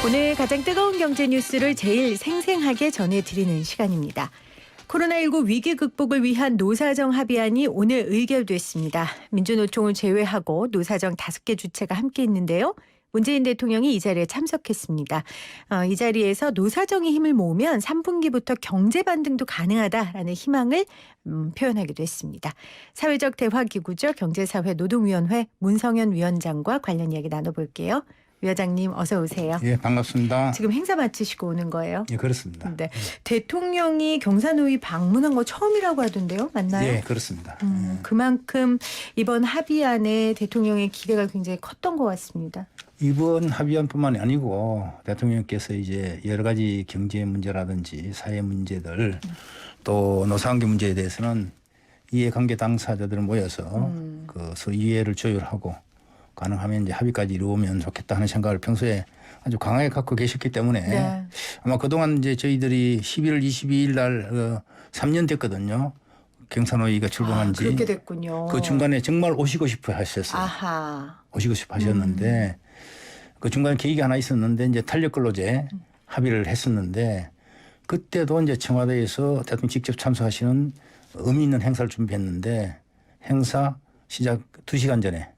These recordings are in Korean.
오늘 가장 뜨거운 경제 뉴스를 제일 생생하게 전해드리는 시간입니다. 코로나19 위기 극복을 위한 노사정 합의안이 오늘 의결됐습니다. 민주노총을 제외하고 노사정 5개 주체가 함께 했는데요. 문재인 대통령이 이 자리에 참석했습니다. 이 자리에서 노사정이 힘을 모으면 3분기부터 경제 반등도 가능하다라는 희망을 표현하기도 했습니다. 사회적 대화기구죠. 경제사회 노동위원회 문성현 위원장과 관련 이야기 나눠볼게요. 위원장님 어서 오세요. 예, 반갑습니다. 지금 행사 마치시고 오는 거예요? 예, 그렇습니다. 네. 대통령이 경산호위 방문한 거 처음이라고 하던데요. 맞나요? 예, 그렇습니다. 그만큼 이번 합의안에 대통령의 기대가 굉장히 컸던 것 같습니다. 이번 합의안뿐만이 아니고 대통령께서 이제 여러 가지 경제 문제라든지 사회 문제들 또 노사관계 문제에 대해서는 이해관계 당사자들 모여서 그 서로 이해를 조율하고 가능하면 이제 합의까지 이루면 좋겠다 하는 생각을 평소에 아주 강하게 갖고 계셨기 때문에 네. 아마 그동안 이제 저희들이 11월 22일 날 3년 됐거든요. 경산호위가 출범한 지. 그렇게 됐군요. 그 중간에 정말 오시고 싶어 하셨어요. 아하. 오시고 싶어 하셨는데 그 중간에 계획이 하나 있었는데 이제 탄력근로제 합의를 했었는데 그때도 이제 청와대에서 대통령 직접 참석하시는 의미 있는 행사를 준비했는데 행사 시작 2시간 전에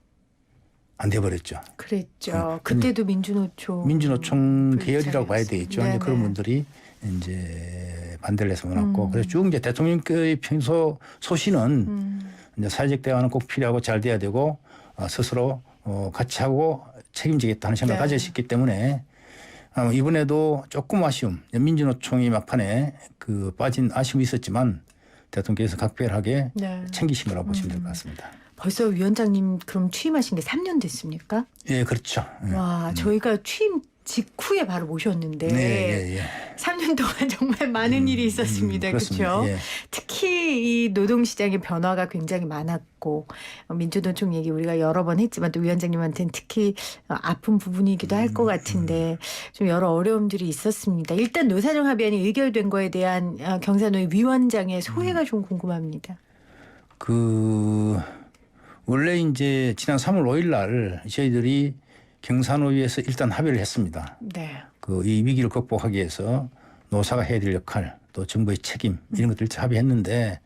안 돼버렸죠. 그랬죠. 그때도 민주노총 계열이라고 봐야 되겠죠. 이제 그런 분들이 이제 반대를 해서 못왔고 그래서 쭉 이제 대통령의 평소 소신은 이제 사회적 대화는 꼭 필요하고 잘 돼야 되고 스스로 같이 하고 책임지겠다는 생각을 가지셨기 때문에 이번에도 조금 아쉬움, 민주노총이 막판에 그 빠진 아쉬움이 있었지만 대통령께서 각별하게 챙기신 거라고 보시면 될 것 같습니다. 벌써 위원장님 그럼 취임하신 게 3년 됐습니까? 예, 그렇죠. 와, 저희가 취임 직후에 바로 모셨는데 네, 3년 동안 정말 많은 일이 있었습니다. 그렇죠? 예. 특히 이 노동시장의 변화가 굉장히 많았고 민주노총 얘기 우리가 여러 번 했지만 또 위원장님한테는 특히 아픈 부분이기도 할 것 같은데 좀 여러 어려움들이 있었습니다. 일단 노사정 합의안이 의결된 거에 대한 경산호위 위원장의 소회가 좀 궁금합니다. 원래 이제 지난 3월 5일 날 저희들이 경산호위에서 일단 합의를 했습니다. 네. 이 위기를 극복하기 위해서 노사가 해야 될 역할 또 정부의 책임 이런 것들 합의했는데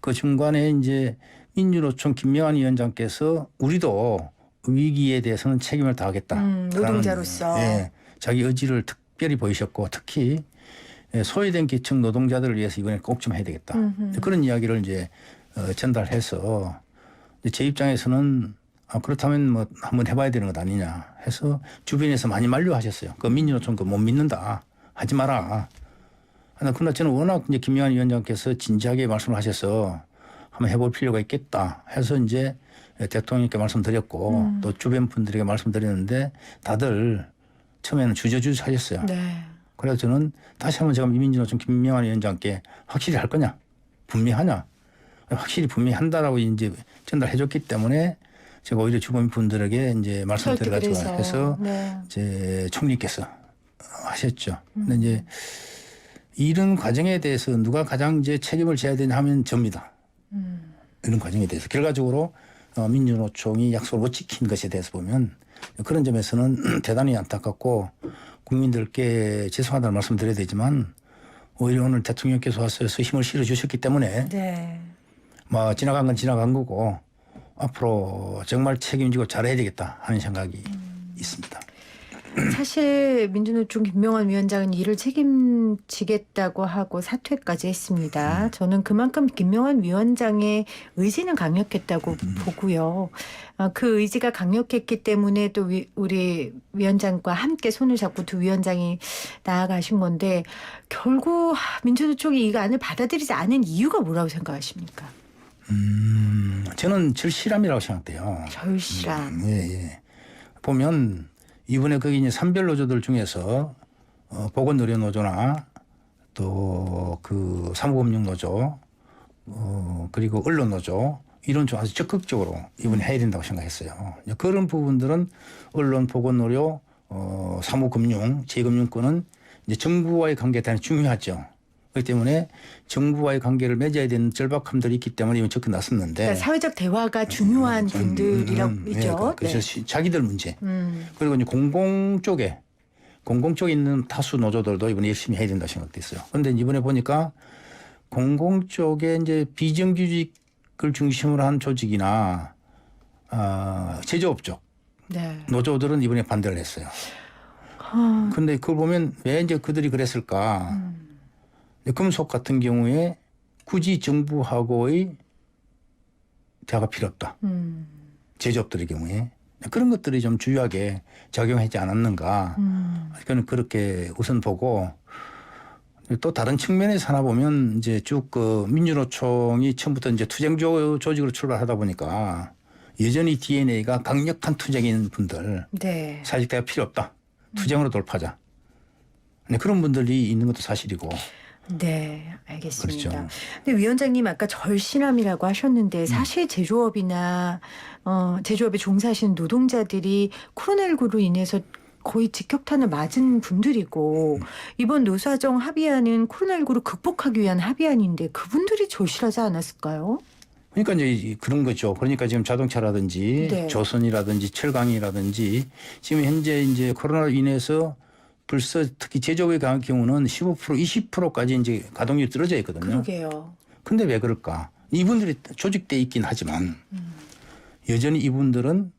그 중간에 이제 민주노총 김명환 위원장께서 우리도 위기에 대해서는 책임을 다하겠다. 노동자로서. 예, 자기 의지를 특별히 보이셨고 특히 소외된 계층 노동자들을 위해서 이번에 꼭 좀 해야 되겠다. 그런 이야기를 이제 전달해서 제 입장에서는 그렇다면 뭐 한번 해봐야 되는 것 아니냐 해서 주변에서 많이 만류하셨어요. 그 민주노총 못 믿는다. 하지 마라. 그러나 저는 워낙 이제 김명환 위원장께서 진지하게 말씀을 하셔서 한번 해볼 필요가 있겠다 해서 이제 대통령께 말씀드렸고 또 주변 분들에게 말씀드렸는데 다들 처음에는 주저주저 하셨어요. 네. 그래서 저는 다시 한번 제가 민주노총 김명환 위원장께 확실히 할 거냐? 분명하냐? 확실히 분명히 한다라고 이제 전달해 줬기 때문에 제가 오히려 주변 분들에게 이제 말씀드려가지고 해서 이제 총리께서 하셨죠. 근데 이제 이런 과정에 대해서 누가 가장 이제 책임을 져야 되냐 하면 접니다. 이런 과정에 대해서 결과적으로 민주노총이 약속을 못 지킨 것에 대해서 보면 그런 점에서는 대단히 안타깝고 국민들께 죄송하다는 말씀을 드려야 되지만 오히려 오늘 대통령께서 와서 힘을 실어 주셨기 때문에 뭐 지나간 건 지나간 거고 앞으로 정말 책임지고 잘해야 되겠다 하는 생각이 있습니다. 사실 민주노총 김명환 위원장은 이를 책임지겠다고 하고 사퇴까지 했습니다. 저는 그만큼 김명환 위원장의 의지는 강력했다고 보고요. 그 의지가 강력했기 때문에 또 우리 위원장과 함께 손을 잡고 두 위원장이 나아가신 건데 결국 민주노총이 이 안을 받아들이지 않은 이유가 뭐라고 생각하십니까? 저는 절실함이라고 생각돼요. 절실함. 예. 보면 이번에 거기 이제 산별 노조들 중에서 보건의료노조나 또 그 사무금융노조 그리고 언론노조 이런 쪽 아주 적극적으로 이번에 해야 된다고 생각했어요. 그런 부분들은 언론, 보건의료, 사무금융, 재금융권은 이제 정부와의 관계가 대단히 중요하죠. 그렇기 때문에 정부와의 관계를 맺어야 되는 절박함들이 있기 때문에 이번 접근 났었는데 그러니까 사회적 대화가 중요한 분들이라고 있죠. 그래서 자기들 문제 그리고 이제 공공 쪽에 공공 쪽에 있는 다수 노조들도 이번에 열심히 해야 된다 생각됐어요. 그런데 이번에 보니까 공공 쪽에 이제 비정규직을 중심으로 한 조직이나 제조업 쪽 네. 노조들은 이번에 반대를 했어요. 그런데 그걸 보면 왜 이제 그들이 그랬을까? 금속 같은 경우에 굳이 정부하고의 대화가 필요 없다. 제조업들의 경우에 그런 것들이 좀 주요하게 작용하지 않았는가. 저는 그렇게 우선 보고 또 다른 측면에서 하나 보면 이제 쭉 그 민주노총이 처음부터 이제 투쟁 조직으로 출발하다 보니까 여전히 DNA가 강력한 투쟁인 분들 네. 사직 대화 필요 없다. 투쟁으로 돌파하자. 네, 그런 분들이 있는 것도 사실이고. 네, 알겠습니다. 그렇죠. 근데 위원장님 아까 절신함이라고 하셨는데 사실 제조업이나 제조업에 종사하시는 노동자들이 코로나19로 인해서 거의 직격탄을 맞은 분들이고 이번 노사정 합의안은 코로나19를 극복하기 위한 합의안인데 그분들이 절실하지 않았을까요? 그러니까 이제 그런 거죠. 그러니까 지금 자동차라든지 네. 조선이라든지 철강이라든지 지금 현재 이제 코로나로 인해서 벌써 특히 제조업의 경우는 15% 20%까지 이제 가동률이 떨어져 있거든요. 그러게요. 근데 왜 그럴까? 이분들이 조직돼 있긴 하지만 여전히 이분들은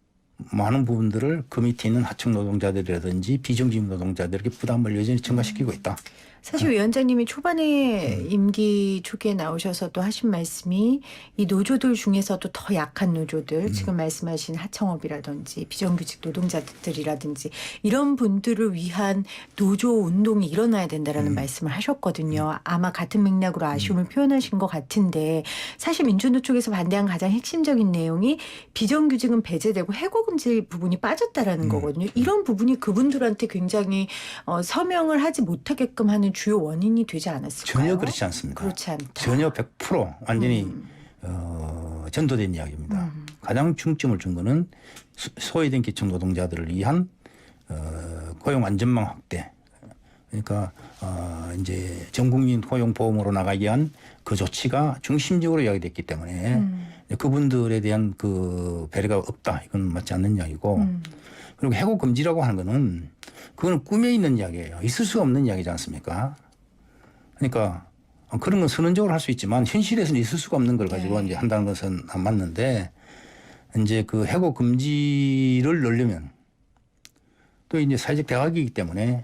많은 부분들을 그 밑에 있는 하청 노동자들이라든지 비정규직 노동자들에게 부담을 여전히 증가시키고 있다. 사실 위원장님이 초반에 임기 초기에 나오셔서 또 하신 말씀이 이 노조들 중에서도 더 약한 노조들 지금 말씀하신 하청업이라든지 비정규직 노동자들이라든지 이런 분들을 위한 노조 운동이 일어나야 된다라는 말씀을 하셨거든요. 아마 같은 맥락으로 아쉬움을 표현하신 것 같은데 사실 민주노 쪽에서 반대한 가장 핵심적인 내용이 비정규직은 배제되고 해고금지 부분이 빠졌다라는 거거든요. 이런 부분이 그분들한테 굉장히 서명을 하지 못하게끔 하는 주요 원인이 되지 않았을까요? 전혀 그렇지 않습니다. 그렇지 않다. 전혀 100% 완전히 전도된 이야기입니다. 가장 중점을 준 거는 소외된 계층 노동자들을 위한 고용 안전망 확대. 그러니까 이제 전 국민 고용 보험으로 나가기 위한 그 조치가 중심적으로 이야기됐기 때문에 그분들에 대한 그 배려가 없다. 이건 맞지 않는 이야기고. 그리고 해고 금지라고 하는 거는 그거는 꿈에 있는 이야기예요. 있을 수 없는 이야기지 않습니까? 그러니까 그런 건 선언적으로 할 수 있지만 현실에서는 있을 수가 없는 걸 가지고 이제 한다는 것은 안 맞는데 이제 그 해고 금지를 넣으려면 또 이제 사회적 대학이기 때문에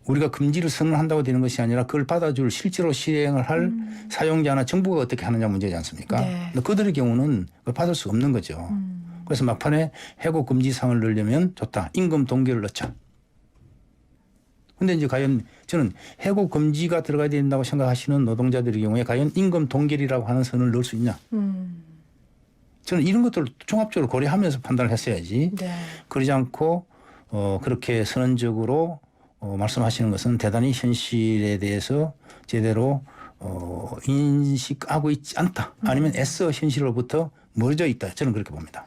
우리가 금지를 선언한다고 되는 것이 아니라 그걸 받아줄 실제로 실행을 할 사용자나 정부가 어떻게 하느냐 문제지 않습니까? 네. 근데 그들의 경우는 그걸 받을 수 없는 거죠. 그래서 막판에 해고 금지상을 넣으려면 좋다. 임금 동결을 넣자. 근데 이제 과연 저는 해고 금지가 들어가야 된다고 생각하시는 노동자들의 경우에 과연 임금 동결이라고 하는 선을 넣을 수 있냐. 저는 이런 것들을 종합적으로 고려하면서 판단을 했어야지. 네. 그러지 않고 그렇게 선언적으로 말씀하시는 것은 대단히 현실에 대해서 제대로 인식하고 있지 않다. 아니면 애써 현실로부터 멀어져 있다. 저는 그렇게 봅니다.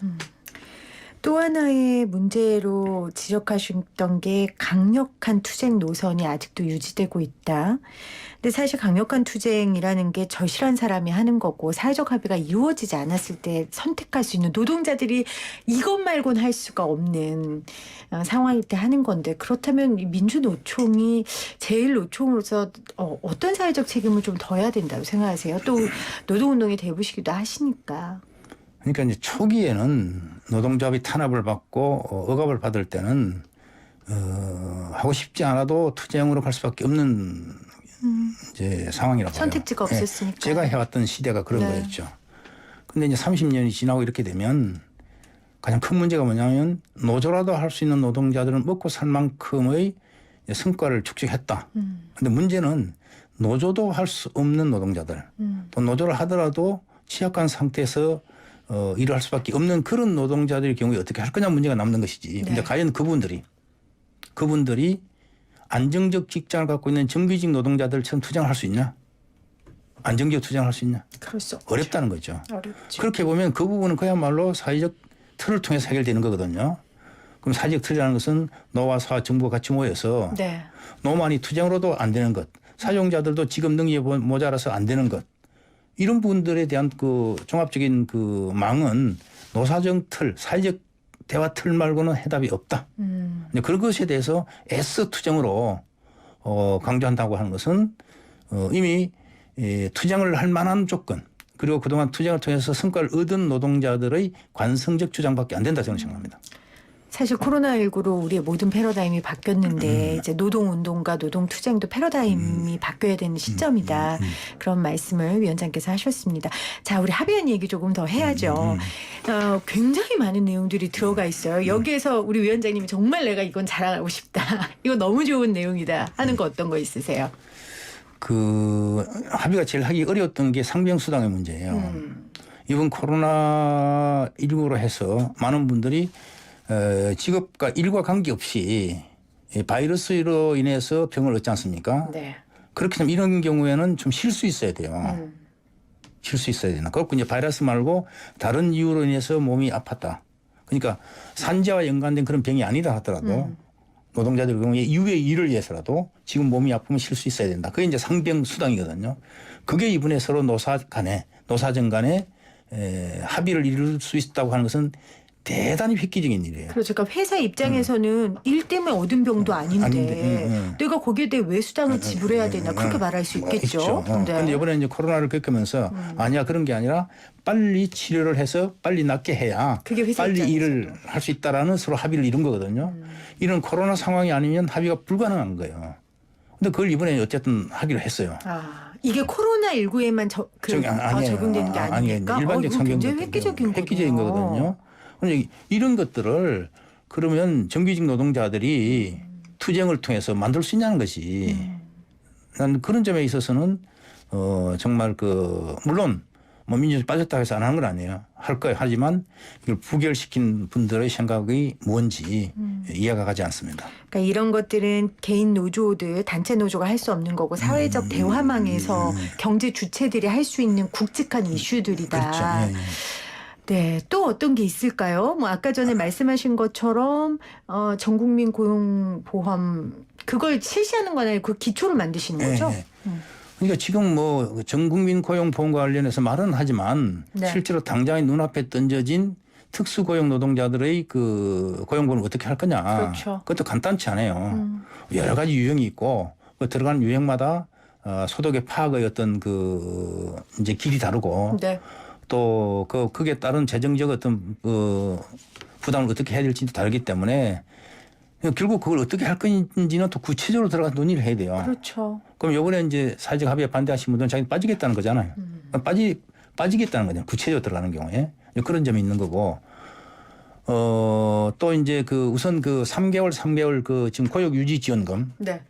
또 하나의 문제로 지적하셨던 게 강력한 투쟁 노선이 아직도 유지되고 있다. 근데 사실 강력한 투쟁이라는 게 절실한 사람이 하는 거고 사회적 합의가 이루어지지 않았을 때 선택할 수 있는 노동자들이 이것 말고는 할 수가 없는 상황일 때 하는 건데 그렇다면 민주노총이 제일 노총으로서 어떤 사회적 책임을 좀 더 해야 된다고 생각하세요? 또 노동운동에 대부시기도 하시니까. 그러니까 이제 초기에는 노동조합이 탄압을 받고 억압을 받을 때는 하고 싶지 않아도 투쟁으로 갈 수밖에 없는 이제 상황이라고 봐요. 선택지가 없었으니까. 제가 해왔던 시대가 그런 네. 거였죠. 근데 이제 30년이 지나고 이렇게 되면 가장 큰 문제가 뭐냐면 노조라도 할 수 있는 노동자들은 먹고 살 만큼의 성과를 축적했다. 근데 문제는 노조도 할 수 없는 노동자들 또 노조를 하더라도 취약한 상태에서 일을 할 수밖에 없는 그런 노동자들의 경우에 어떻게 할 거냐 문제가 남는 것이지. 근데 과연 그분들이 안정적 직장을 갖고 있는 정규직 노동자들처럼 투쟁할 수 있냐? 안정적 투쟁할 수 있냐? 그럴 수 없죠. 어렵다는 거죠. 어렵죠. 그렇게 보면 그 부분은 그야말로 사회적 틀을 통해서 해결되는 거거든요. 그럼 사회적 틀이라는 것은 노와 사와 정부가 같이 모여서 네. 노만이 투쟁으로도 안 되는 것, 사용자들도 지급 능력이 모자라서 안 되는 것, 이런 부분들에 대한 그 종합적인 그 망은 노사정 틀, 사회적 대화 틀 말고는 해답이 없다. 근데 그런 것에 대해서 애써 투쟁으로 강조한다고 하는 것은 이미 투쟁을 할 만한 조건 그리고 그동안 투쟁을 통해서 성과를 얻은 노동자들의 관성적 주장밖에 안 된다 저는 생각합니다. 사실 코로나19로 우리의 모든 패러다임이 바뀌었는데 이제 노동운동과 노동투쟁도 패러다임이 바뀌어야 되는 시점이다. 그런 말씀을 위원장께서 하셨습니다. 자, 우리 합의안 얘기 조금 더 해야죠. 굉장히 많은 내용들이 들어가 있어요. 여기에서 우리 위원장님이 정말 내가 이건 자랑하고 싶다. 이거 너무 좋은 내용이다 하는 거 어떤 거 있으세요? 그 합의가 제일 하기 어려웠던 게 상병수당의 문제예요. 이번 코로나19로 해서 많은 분들이 직업과 일과 관계없이 바이러스로 인해서 병을 얻지 않습니까? 네. 그렇게 되면 이런 경우에는 좀 쉴 수 있어야 돼요. 쉴 수 있어야 되나. 그렇고 이제 바이러스 말고 다른 이유로 인해서 몸이 아팠다. 그러니까 산재와 연관된 그런 병이 아니다 하더라도 노동자들 경우에 이후의 일을 위해서라도 지금 몸이 아프면 쉴 수 있어야 된다. 그게 이제 상병수당이거든요. 그게 이번에 서로 노사정 간에 합의를 이룰 수 있다고 하는 것은 대단히 획기적인 일이에요. 그렇죠. 그러니까 회사 입장에서는 일 때문에 얻은 병도 아닌데 내가 거기에 대해 왜 수당을 지불해야 되나 그렇게 말할 수 있겠죠. 그런데 이번에 이제 코로나를 겪으면서 아니야 그런 게 아니라 빨리 치료를 해서 빨리 낫게 해야 그게 회사 빨리 입장에서. 일을 할 수 있다라는 서로 합의를 이룬 거거든요. 이런 코로나 상황이 아니면 합의가 불가능한 거예요. 근데 그걸 이번에 어쨌든 하기로 했어요. 아, 이게 코로나19에만 적용되는 게 아닙니까? 일반적 이거 상병 굉장히 획기적인 거거든요. 근데 이런 것들을 그러면 정규직 노동자들이 투쟁을 통해서 만들 수 있냐는 것이 난 그런 점에 있어서는 정말 물론 뭐 민주주의 빠졌다고 해서 안 하는 건 아니에요. 할 거예요. 하지만 이걸 부결시킨 분들의 생각이 뭔지 이해가 가지 않습니다. 그러니까 이런 것들은 개인 노조들, 단체 노조가 할 수 없는 거고 사회적 대화망에서 경제 주체들이 할 수 있는 굵직한 이슈들이다. 그렇죠. 예, 예. 네, 또 어떤 게 있을까요? 뭐 아까 전에 말씀하신 것처럼 전국민 고용보험 그걸 실시하는 건 아니고 그 기초를 만드시는 거죠? 예, 예. 그러니까 지금 뭐 전국민 고용보험과 관련해서 말은 하지만 네. 실제로 당장의 눈앞에 던져진 특수고용 노동자들의 그 고용보험을 어떻게 할 거냐. 그렇죠. 그것도 간단치 않아요. 여러 가지 유형이 있고 그 들어가는 유형마다 소득의 파악의 어떤 이제 길이 다르고 네. 또 그에 따른 재정적 어떤 부담을 어떻게 해야 될지 다르기 때문에 결국 그걸 어떻게 할 건지는 또 구체적으로 들어가서 논의를 해야 돼요. 그렇죠. 그럼 요번에 이제 사회적 합의에 반대하신 분들은 자기 빠지겠다는 거잖아요. 빠지겠다는 거잖아요. 구체적으로 들어가는 경우에. 그런 점이 있는 거고. 또 이제 우선 3개월 지금 고용 유지 지원금. 네.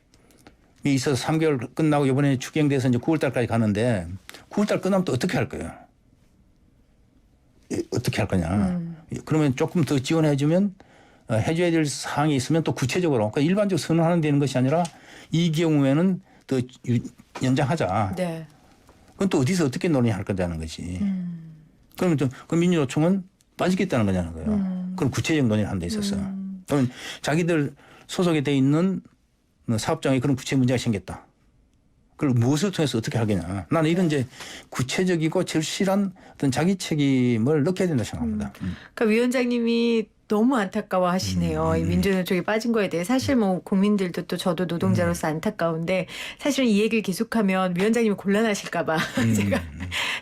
이 있어서 3개월 끝나고 요번에 추경돼서 이제 9월 달까지 가는데 9월 달 끝나면 또 어떻게 할 거예요? 어떻게 할 거냐. 그러면 조금 더 지원해 주면 해줘야 될 사항이 있으면 또 구체적으로 그러니까 일반적으로 선언하는 되는 것이 아니라 이 경우에는 더 연장하자. 네. 그건 또 어디서 어떻게 논의할 거냐는 것이. 그러면 그 민주노총은 빠지겠다는 거냐는 거예요. 그럼 구체적 논의를 하는 데 있어서. 그러면 자기들 소속에 돼 있는 사업장에 그런 구체 문제가 생겼다. 그걸 무엇을 통해서 어떻게 하겠냐. 나는 이런 이제 구체적이고 절실한 어떤 자기 책임을 넣게 된다 생각합니다. 그러니까 위원장님이 너무 안타까워하시네요. 이 민주노총이 빠진 거에 대해 사실 뭐 국민들도 또 저도 노동자로서 안타까운데 사실은 이 얘기를 계속하면 위원장님이 곤란하실까봐 제가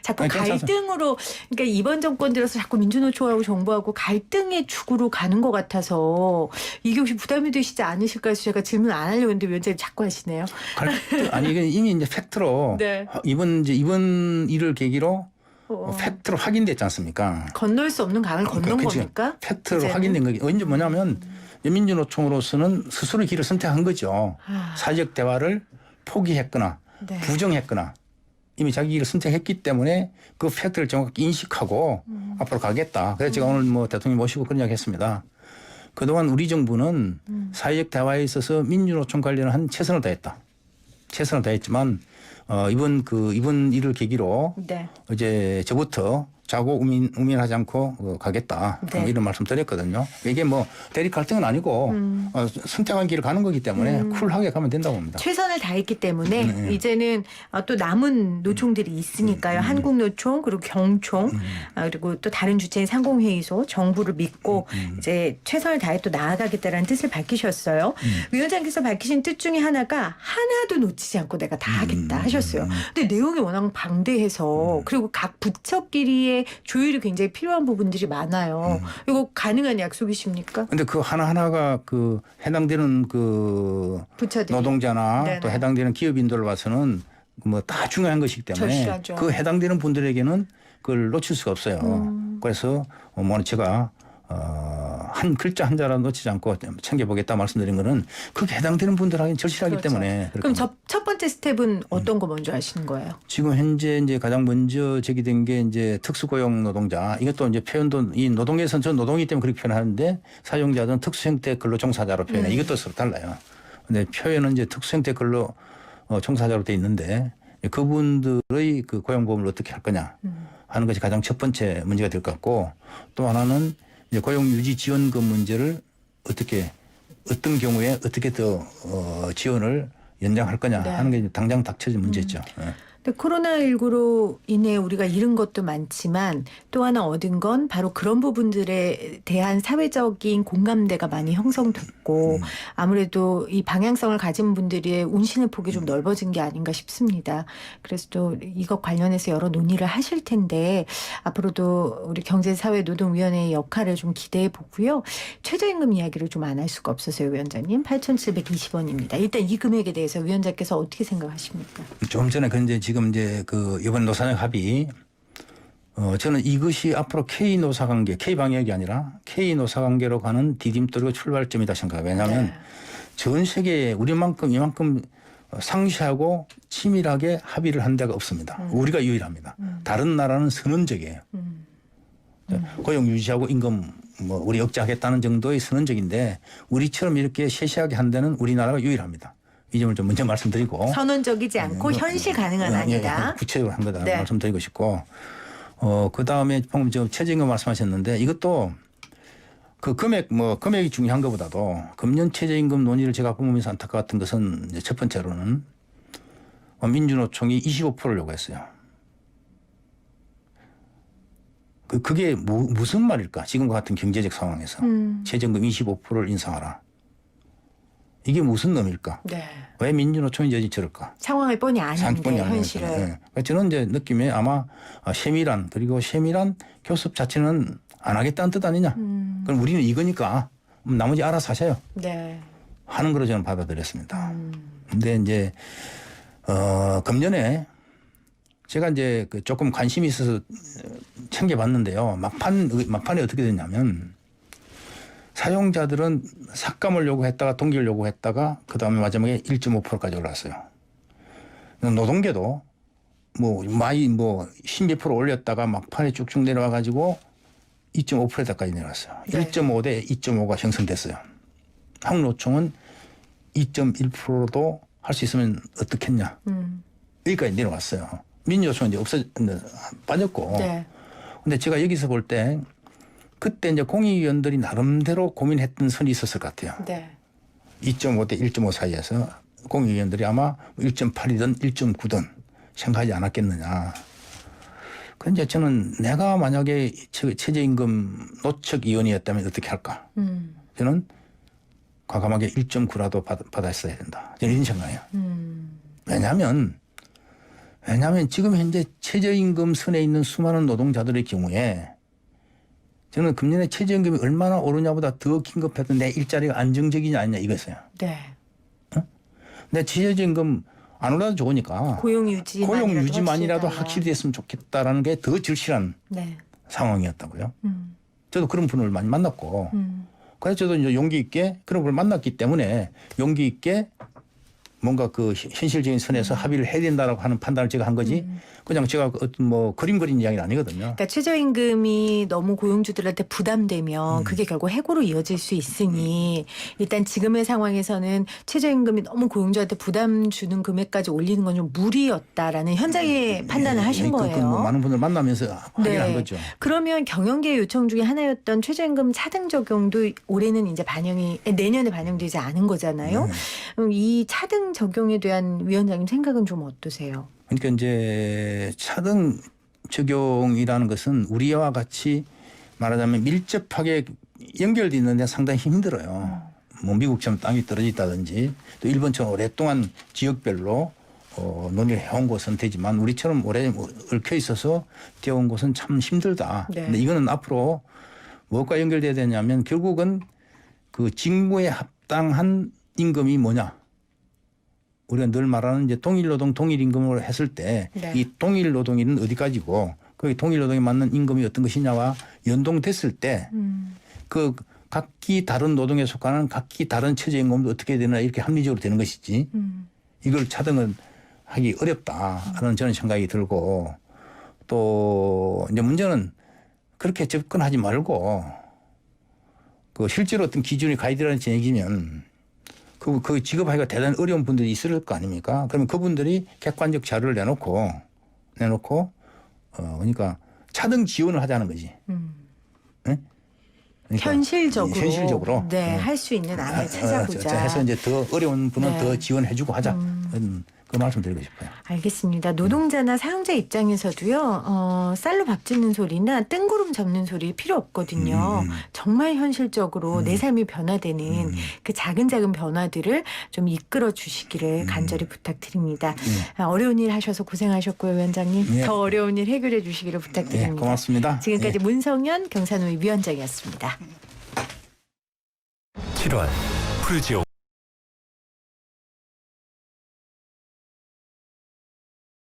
자꾸 아니, 괜찮아요. 갈등으로 그러니까 이번 정권 들어서 자꾸 민주노총하고 정부하고 갈등의 축으로 가는 것 같아서 이게 혹시 부담이 되시지 않으실까 해서 제가 질문 안 하려고 했는데 위원장님 자꾸 하시네요. 아니 이게 이미 이제 팩트로 네. 이번 일을 계기로 팩트로 확인됐지 않습니까? 건널 수 없는 강을 건넌 그치. 겁니까? 팩트로 이제는? 확인된 거기. 언제 뭐냐면 민주노총으로서는 스스로 길을 선택한 거죠. 사회적 대화를 포기했거나 네. 부정했거나 이미 자기 길을 선택했기 때문에 그 팩트를 정확히 인식하고 앞으로 가겠다. 그래서 제가 오늘 뭐 대통령 모시고 그런 이야기 했습니다. 그동안 우리 정부는 사회적 대화에 있어서 민주노총 관련한 최선을 다했다. 최선을 다했지만 이번 일을 계기로 네. 이제 저부터 자고 우민하지 않고 가겠다. 네. 이런 말씀 드렸거든요. 이게 뭐 대립 갈등은 아니고 선택한 길을 가는 거기 때문에 쿨하게 가면 된다고 봅니다. 최선을 다했기 때문에 이제는 또 남은 노총들이 있으니까요. 한국노총 그리고 경총 그리고 또 다른 주체인 상공회의소 정부를 믿고 이제 최선을 다해 또 나아가겠다라는 뜻을 밝히셨어요. 위원장께서 밝히신 뜻 중에 하나가 하나도 놓치지 않고 내가 다 하겠다 하셨어요. 근데 내용이 워낙 방대해서 그리고 각 부처끼리의 조율이 굉장히 필요한 부분들이 많아요. 이거 가능한 약속이십니까? 근데 그 하나하나가 그 해당되는 그 부처들이. 노동자나 네네. 또 해당되는 기업인들로 봐서는 뭐 다 중요한 것이기 때문에 절실하죠. 그 해당되는 분들에게는 그걸 놓칠 수가 없어요. 그래서 뭐 제가 한 글자 한 자라도 놓치지 않고 챙겨보겠다 말씀드린 거는 그게 해당되는 분들에게는 절실하기 그렇죠. 때문에. 그럼 첫 번째 스텝은 어떤 거 먼저 하시는 거예요? 지금 현재 이제 가장 먼저 제기된 게 이제 특수고용 노동자. 이것도 이제 표현도 이 노동에서는 전 노동이기 때문에 그렇게 표현하는데 사용자들은 특수형태 근로종사자로 표현해. 이것도 서로 달라요. 근데 표현은 이제 특수형태 근로 종사자로 돼 있는데 그분들의 그 고용보험을 어떻게 할 거냐 하는 것이 가장 첫 번째 문제가 될 것 같고 또 하나는 이제 고용유지지원금 문제를 어떻게 어떤 경우에 어떻게 더 지원을 연장할 거냐 네. 하는 게 이제 당장 닥쳐진 문제죠. 예. 근데 코로나19로 인해 우리가 잃은 것도 많지만 또 하나 얻은 건 바로 그런 부분들에 대한 사회적인 공감대가 많이 형성됐고 아무래도 이 방향성을 가진 분들의 운신의 폭이 좀 넓어진 게 아닌가 싶습니다. 그래서 또 이것 관련해서 여러 논의를 하실 텐데 앞으로도 우리 경제사회노동위원회의 역할을 좀 기대해 보고요. 최저임금 이야기를 좀 안 할 수가 없어서요, 위원장님. 8,720원입니다. 일단 이 금액에 대해서 위원장께서 어떻게 생각하십니까? 좀 전에 근데 지금 이제 그 이번 노사정 합의 저는 이것이 앞으로 K 노사 관계, K 방역이 아니라 K 노사 관계로 가는 디딤돌이고 출발점이다 생각해요. 왜냐하면 네. 전 세계에 우리만큼 이만큼 상시하고 치밀하게 합의를 한 데가 없습니다. 우리가 유일합니다. 다른 나라는 선언적이에요. 고용 유지하고 임금 뭐 우리 억제하겠다는 정도의 선언적인데 우리처럼 이렇게 세세하게 한 데는 우리나라가 유일합니다. 이 점을 좀 먼저 말씀드리고 선언적이지 않고 현실 가능한 아니다. 구체적으로 한 거다 네. 말씀드리고 싶고 그 다음에 방금 저 최저임금 말씀하셨는데 이것도 그 금액이 중요한 것보다도 금년 최저임금 논의를 제가 보면서 안타까웠던 것은 이제 첫 번째로는 민주노총이 25%를 요구했어요. 그게 무슨 말일까? 지금과 같은 경제적 상황에서 최저임금 25%를 인상하라. 이게 무슨 의미일까? 네. 왜 민주노총이 여지 저럴까? 상황을 뻔히 아는데 상권이 아니니까. 현실을. 네. 저는 이제 느낌에 아마 세밀한 교섭 자체는 안 하겠다는 뜻 아니냐. 그럼 우리는 이거니까 나머지 알아서 하세요. 네. 하는 거로 저는 받아들였습니다. 근데 이제 금년에 제가 이제 그 조금 관심이 있어서 챙겨봤는데요. 막판에 어떻게 됐냐면 사용자들은 삭감을 요구했다가 동결 요구했다가 그 다음에 마지막에 1.5%까지 올랐어요. 노동계도 십몇 프로 올렸다가 막판에 쭉쭉 내려와 가지고 2.5%까지 내려왔어요. 네. 1.5 대 2.5가 형성됐어요. 한국노총은 2.1%도 할 수 있으면 어떻겠냐. 여기까지 내려왔어요. 민주노총은 이제 빠졌고. 네. 근데 제가 여기서 볼 때 그때 이제 공익위원들이 나름대로 고민했던 선이 있었을 것 같아요. 네. 2.5 대 1.5 사이에서 공익위원들이 아마 1.8이든 1.9든 생각하지 않았겠느냐. 그런데 저는 내가 만약에 최저임금 노측위원이었다면 어떻게 할까. 저는 과감하게 1.9라도 받았어야 된다. 저는 이런 생각이에요. 왜냐하면 지금 현재 최저임금 선에 있는 수많은 노동자들의 경우에 저는 금년에 최저임금이 얼마나 오르냐보다 더 긴급했던 내 일자리가 안정적이냐 아니냐 이거였어요. 네. 내 최저임금 안 올라도 좋으니까 고용 유지만이라도 확실히 됐으면 좋겠다라는 게 더 절실한 네. 상황이었다고요. 저도 그런 분을 많이 만났고 그래서 저도 이제 용기 있게 그런 분을 만났기 때문에 용기 있게 뭔가 그 현실적인 선에서 합의를 해야 된다라고 하는 판단을 제가 한 거지. 그냥 제가 어떤 뭐 그림 그린 이야기는 아니거든요. 그러니까 최저임금이 너무 고용주들한테 부담되면 그게 결국 해고로 이어질 수 있으니 일단 지금의 상황에서는 최저임금이 너무 고용주한테 부담 주는 금액까지 올리는 건 좀 무리였다라는 현장의 판단을 하신 뭐 거예요. 많은 분들 만나면서 확인한 거죠. 그러면 경영계 요청 중에 하나였던 최저임금 차등 적용도 올해는 이제 내년에 반영되지 않은 거잖아요. 그럼 이 차등 적용에 대한 위원장님 생각은 좀 어떠세요? 그러니까 이제 차등 적용이라는 것은 우리와 같이 말하자면 밀접하게 연결돼 있는데 상당히 힘들어요. 뭐 미국처럼 땅이 떨어졌다든지 또 일본처럼 오랫동안 지역별로 논의를 해온 곳은 되지만 우리처럼 오래 얽혀 있어서 되어온 곳은 참 힘들다. 네. 근데 이거는 앞으로 무엇과 연결돼야 되냐면 결국은 그 직무에 합당한 임금이 뭐냐. 우리가 늘 말하는 이제 동일노동 동일임금으로 했을 때 이 동일노동일은 어디까지고 거기 동일노동에 맞는 임금이 어떤 것이냐와 연동됐을 때 그 각기 다른 노동에 속하는 각기 다른 최저임금도 어떻게 되나 이렇게 합리적으로 되는 것이지 이걸 차등을 하기 어렵다라는 저는 생각이 들고 또 이제 문제는 그렇게 접근하지 말고 그 실제로 어떤 기준이 가이드라인이 정해지면 그 직업하기가 대단히 어려운 분들이 있을 거 아닙니까? 그러면 그분들이 객관적 자료를 내놓고 그러니까 차등 지원을 하자는 거지. 네? 그러니까 현실적으로 네, 할 수 있는 안을 찾아보자. 해서 이제 더 어려운 분은 더 지원해주고 하자. 그 말씀드리고 싶어요. 알겠습니다. 노동자나 사용자 입장에서도요. 쌀로 밥 짓는 소리나 뜬구름 잡는 소리 필요 없거든요. 정말 현실적으로 내 삶이 변화되는 그 작은 변화들을 좀 이끌어 주시기를 간절히 부탁드립니다. 어려운 일 하셔서 고생하셨고요, 위원장님. 더 어려운 일 해결해 주시기를 부탁드립니다. 고맙습니다. 지금까지 문성현 경산노위 위원장이었습니다. 7월 푸르지오